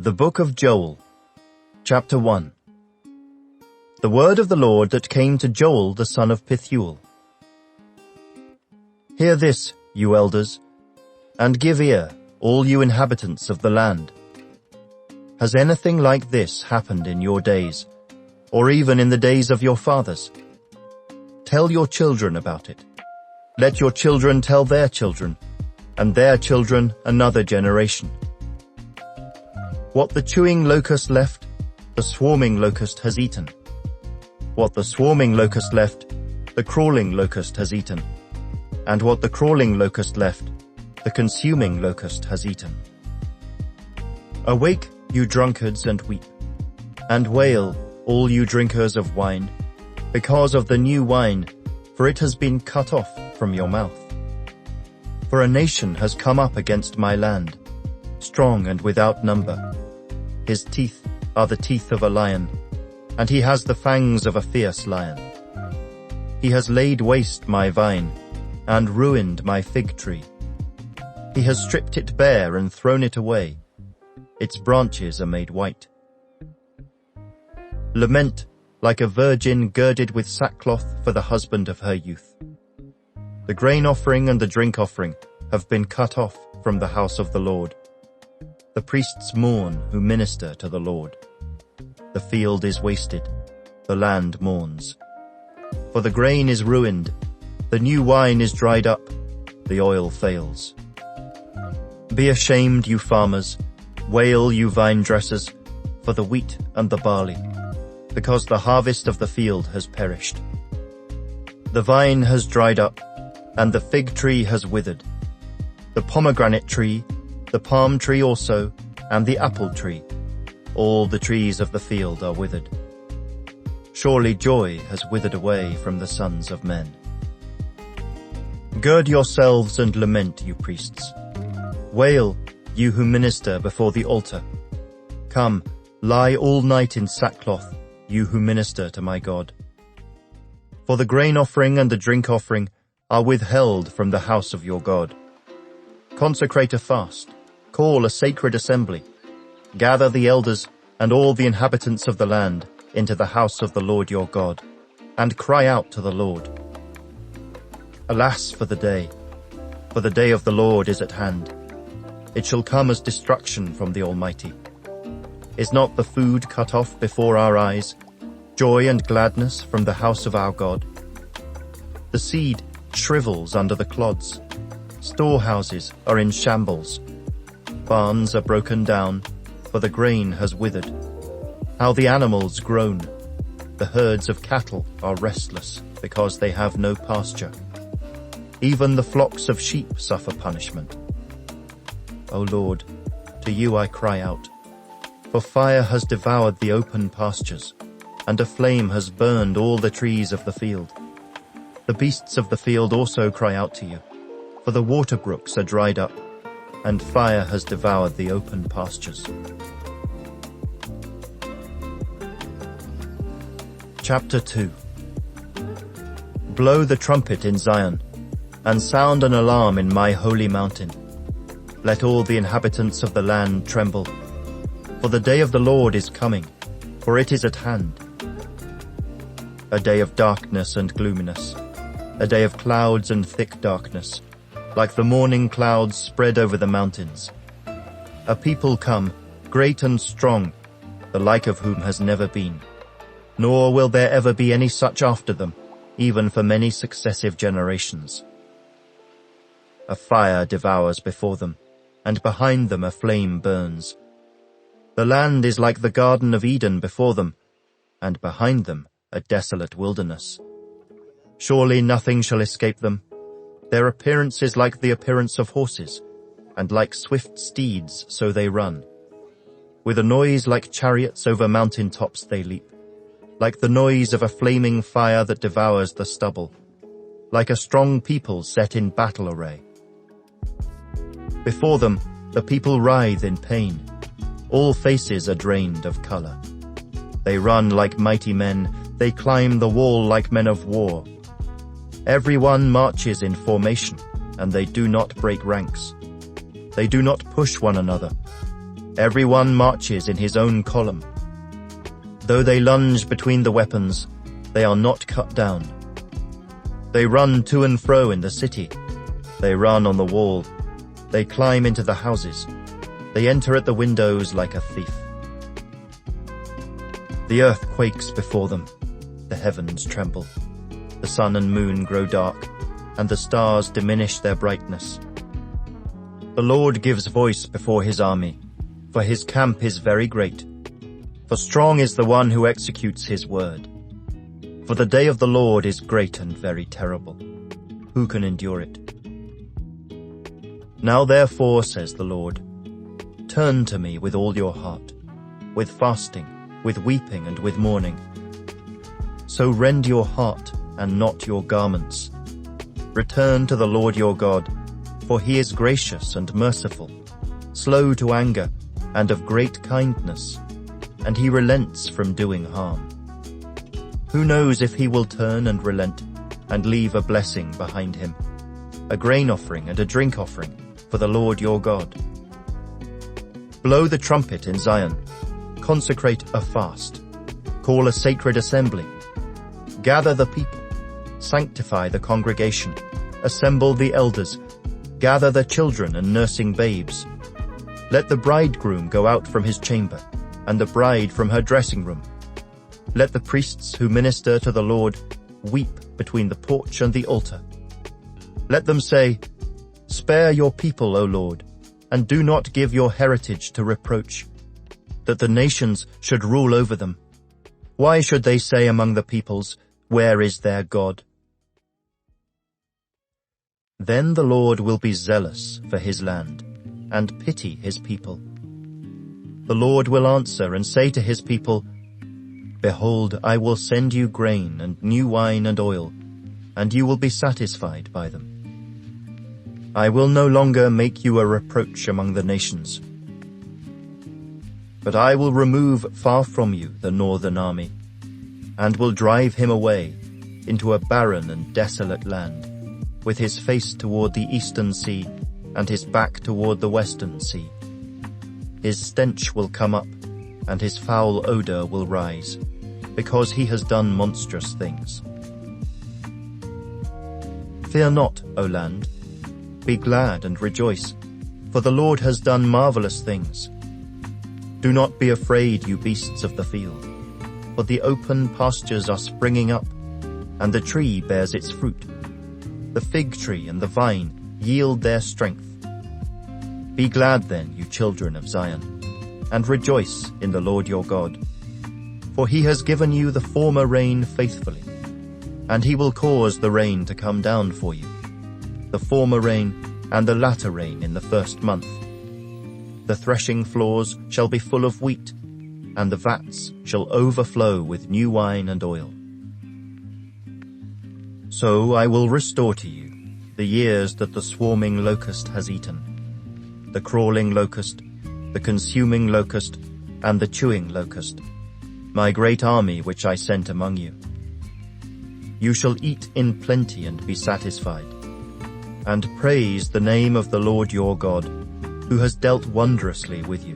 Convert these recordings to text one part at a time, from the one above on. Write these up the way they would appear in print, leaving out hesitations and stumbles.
The Book of Joel, Chapter 1. The word of the Lord that came to Joel the son of Pethuel. Hear this, you elders, and give ear, all you inhabitants of the land. Has anything like this happened in your days, or even in the days of your fathers? Tell your children about it. Let your children tell their children, and their children another generation. What the chewing locust left, the swarming locust has eaten. What the swarming locust left, the crawling locust has eaten. And what the crawling locust left, the consuming locust has eaten. Awake, you drunkards, and weep, and wail, all you drinkers of wine, because of the new wine, for it has been cut off from your mouth. For a nation has come up against my land, strong and without number. His teeth are the teeth of a lion, and he has the fangs of a fierce lion. He has laid waste my vine, and ruined my fig tree. He has stripped it bare and thrown it away. Its branches are made white. Lament like a virgin girded with sackcloth for the husband of her youth. The grain offering and the drink offering have been cut off from the house of the Lord. The priests mourn who minister to the Lord. The field is wasted, the land mourns. For the grain is ruined, the new wine is dried up, the oil fails. Be ashamed, you farmers, wail, you vine dressers, for the wheat and the barley, because the harvest of the field has perished. The vine has dried up, and the fig tree has withered. The pomegranate tree, the palm tree also, and the apple tree, all the trees of the field are withered. Surely joy has withered away from the sons of men. Gird yourselves and lament, you priests. Wail, you who minister before the altar. Come, lie all night in sackcloth, you who minister to my God. For the grain offering and the drink offering are withheld from the house of your God. Consecrate a fast, call a sacred assembly. Gather the elders and all the inhabitants of the land into the house of the Lord your God, and cry out to the Lord. Alas for the day of the Lord is at hand. It shall come as destruction from the Almighty. Is not the food cut off before our eyes, joy and gladness from the house of our God? The seed shrivels under the clods. Storehouses are in shambles. Barns are broken down, for the grain has withered. How the animals groan. The herds of cattle are restless, because they have no pasture. Even the flocks of sheep suffer punishment. O Lord, to you I cry out. For fire has devoured the open pastures, and a flame has burned all the trees of the field. The beasts of the field also cry out to you, for the water brooks are dried up, and fire has devoured the open pastures. Chapter 2. Blow the trumpet in Zion, and sound an alarm in my holy mountain. Let all the inhabitants of the land tremble, for the day of the Lord is coming, for it is at hand. A day of darkness and gloominess, a day of clouds and thick darkness, like the morning clouds spread over the mountains. A people come, great and strong, the like of whom has never been, nor will there ever be any such after them, even for many successive generations. A fire devours before them, and behind them a flame burns. The land is like the Garden of Eden before them, and behind them a desolate wilderness. Surely nothing shall escape them. Their appearance is like the appearance of horses, and like swift steeds so they run. With a noise like chariots over mountain tops they leap, like the noise of a flaming fire that devours the stubble, like a strong people set in battle array. Before them the people writhe in pain. All faces are drained of color. They run like mighty men, they climb the wall like men of war. Everyone marches in formation, and they do not break ranks. They do not push one another. Everyone marches in his own column. Though they lunge between the weapons, they are not cut down. They run to and fro in the city. They run on the wall. They climb into the houses. They enter at the windows like a thief. The earth quakes before them. The heavens tremble. The sun and moon grow dark, and the stars diminish their brightness. The Lord gives voice before his army, for his camp is very great. For strong is the one who executes his word. For the day of the Lord is great and very terrible. Who can endure it? Now therefore, says the Lord, turn to me with all your heart, with fasting, with weeping and with mourning. So rend your heart and not your garments. Return to the Lord your God, for he is gracious and merciful, slow to anger and of great kindness, and he relents from doing harm. Who knows if he will turn and relent and leave a blessing behind him, a grain offering and a drink offering for the Lord your God. Blow the trumpet in Zion, consecrate a fast, call a sacred assembly, gather the people, sanctify the congregation, assemble the elders, gather the children and nursing babes. Let the bridegroom go out from his chamber, and the bride from her dressing room. Let the priests who minister to the Lord weep between the porch and the altar. Let them say, spare your people, O Lord, and do not give your heritage to reproach, that the nations should rule over them. Why should they say among the peoples, where is their God? Then the Lord will be zealous for his land, and pity his people. The Lord will answer and say to his people, behold, I will send you grain and new wine and oil, and you will be satisfied by them. I will no longer make you a reproach among the nations. But I will remove far from you the northern army, and will drive him away into a barren and desolate land, with his face toward the eastern sea, and his back toward the western sea. His stench will come up, and his foul odor will rise, because he has done monstrous things. Fear not, O land. Be glad and rejoice, for the Lord has done marvelous things. Do not be afraid, you beasts of the field, for the open pastures are springing up, and the tree bears its fruit. The fig tree and the vine yield their strength. Be glad then, you children of Zion, and rejoice in the Lord your God. For he has given you the former rain faithfully, and he will cause the rain to come down for you, the former rain and the latter rain in the first month. The threshing floors shall be full of wheat, and the vats shall overflow with new wine and oil. So I will restore to you the years that the swarming locust has eaten, the crawling locust, the consuming locust, and the chewing locust, my great army which I sent among you. You shall eat in plenty and be satisfied, and praise the name of the Lord your God, who has dealt wondrously with you,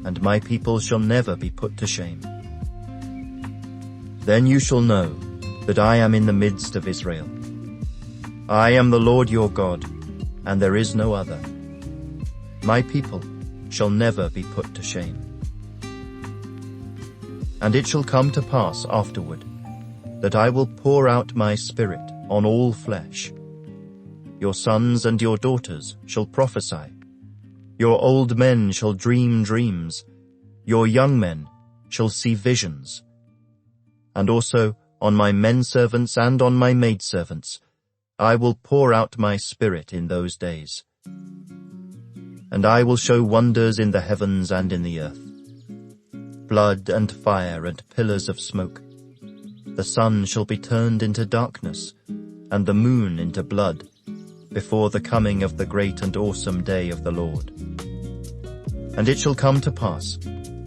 and my people shall never be put to shame. Then you shall know that I am in the midst of Israel. I am the Lord your God, and there is no other. My people shall never be put to shame. And it shall come to pass afterward, that I will pour out my spirit on all flesh. Your sons and your daughters shall prophesy. Your old men shall dream dreams. Your young men shall see visions. And also on my menservants and on my maidservants I will pour out my spirit in those days. And I will show wonders in the heavens and in the earth, blood and fire and pillars of smoke. The sun shall be turned into darkness, and the moon into blood, before the coming of the great and awesome day of the Lord. And it shall come to pass,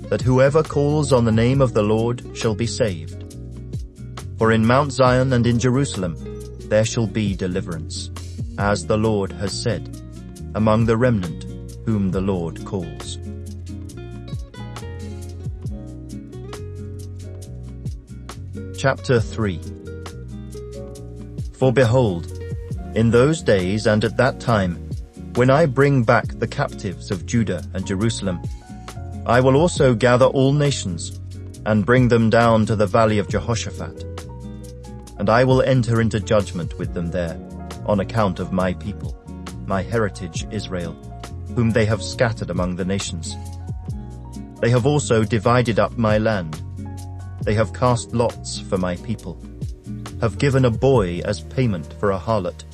that whoever calls on the name of the Lord shall be saved. For in Mount Zion and in Jerusalem there shall be deliverance, as the Lord has said, among the remnant whom the Lord calls. Chapter 3. For behold, in those days and at that time, when I bring back the captives of Judah and Jerusalem, I will also gather all nations, and bring them down to the valley of Jehoshaphat. And I will enter into judgment with them there, on account of my people, my heritage Israel, whom they have scattered among the nations. They have also divided up my land. They have cast lots for my people, have given a boy as payment for a harlot,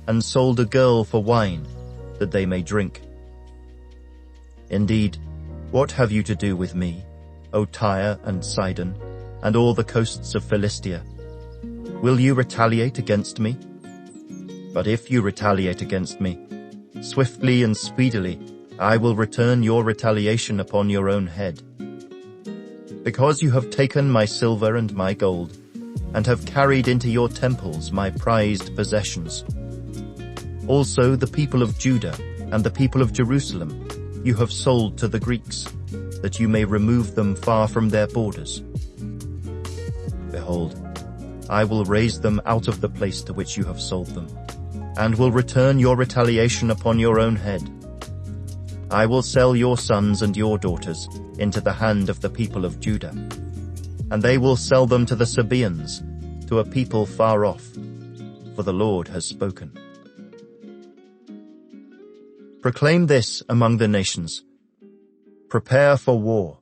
and sold a girl for wine, that they may drink. Indeed, what have you to do with me, O Tyre and Sidon, and all the coasts of Philistia? Will you retaliate against me? But if you retaliate against me, swiftly and speedily I will return your retaliation upon your own head. Because you have taken my silver and my gold, and have carried into your temples my prized possessions. Also the people of Judah and the people of Jerusalem you have sold to the Greeks, that you may remove them far from their borders. Behold, I will raise them out of the place to which you have sold them, and will return your retaliation upon your own head. I will sell your sons and your daughters into the hand of the people of Judah, and they will sell them to the Sabaeans, to a people far off, for the Lord has spoken. Proclaim this among the nations. Prepare for war.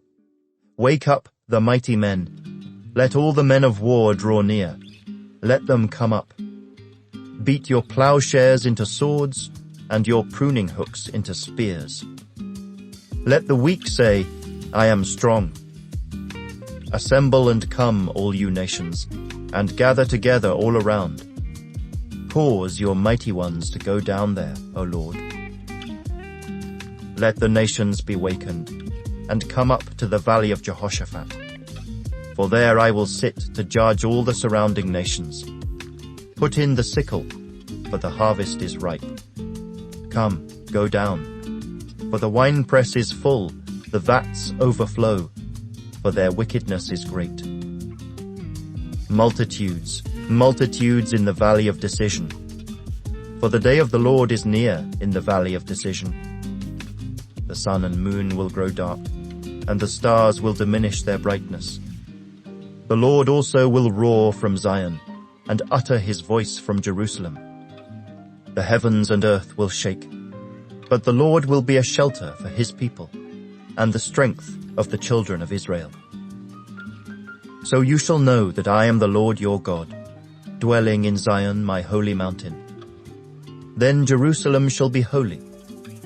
Wake up the mighty men. Let all the men of war draw near. Let them come up. Beat your plowshares into swords, and your pruning hooks into spears. Let the weak say, I am strong. Assemble and come, all you nations, and gather together all around. Cause your mighty ones to go down there, O Lord. Let the nations be wakened, and come up to the valley of Jehoshaphat. For there I will sit to judge all the surrounding nations. Put in the sickle, for the harvest is ripe. Come, go down. For the winepress is full, the vats overflow, for their wickedness is great. Multitudes, multitudes in the valley of decision. For the day of the Lord is near in the valley of decision. The sun and moon will grow dark, and the stars will diminish their brightness. The Lord also will roar from Zion, and utter his voice from Jerusalem. The heavens and earth will shake, but the Lord will be a shelter for his people, and the strength of the children of Israel. So you shall know that I am the Lord your God, dwelling in Zion my holy mountain. Then Jerusalem shall be holy,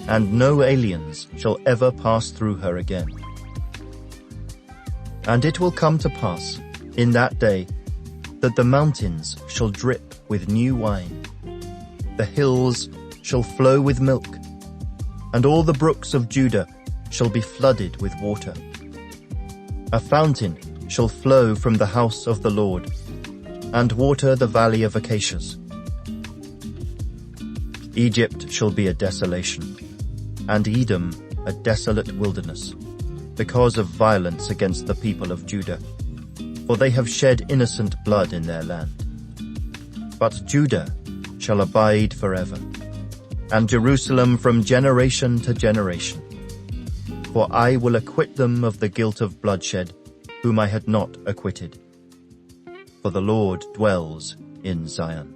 and no aliens shall ever pass through her again. And it will come to pass, in that day, that the mountains shall drip with new wine, the hills shall flow with milk, and all the brooks of Judah shall be flooded with water. A fountain shall flow from the house of the Lord, and water the valley of acacias. Egypt shall be a desolation, and Edom a desolate wilderness, because of violence against the people of Judah, for they have shed innocent blood in their land. But Judah shall abide forever, and Jerusalem from generation to generation. For I will acquit them of the guilt of bloodshed, whom I had not acquitted. For the Lord dwells in Zion.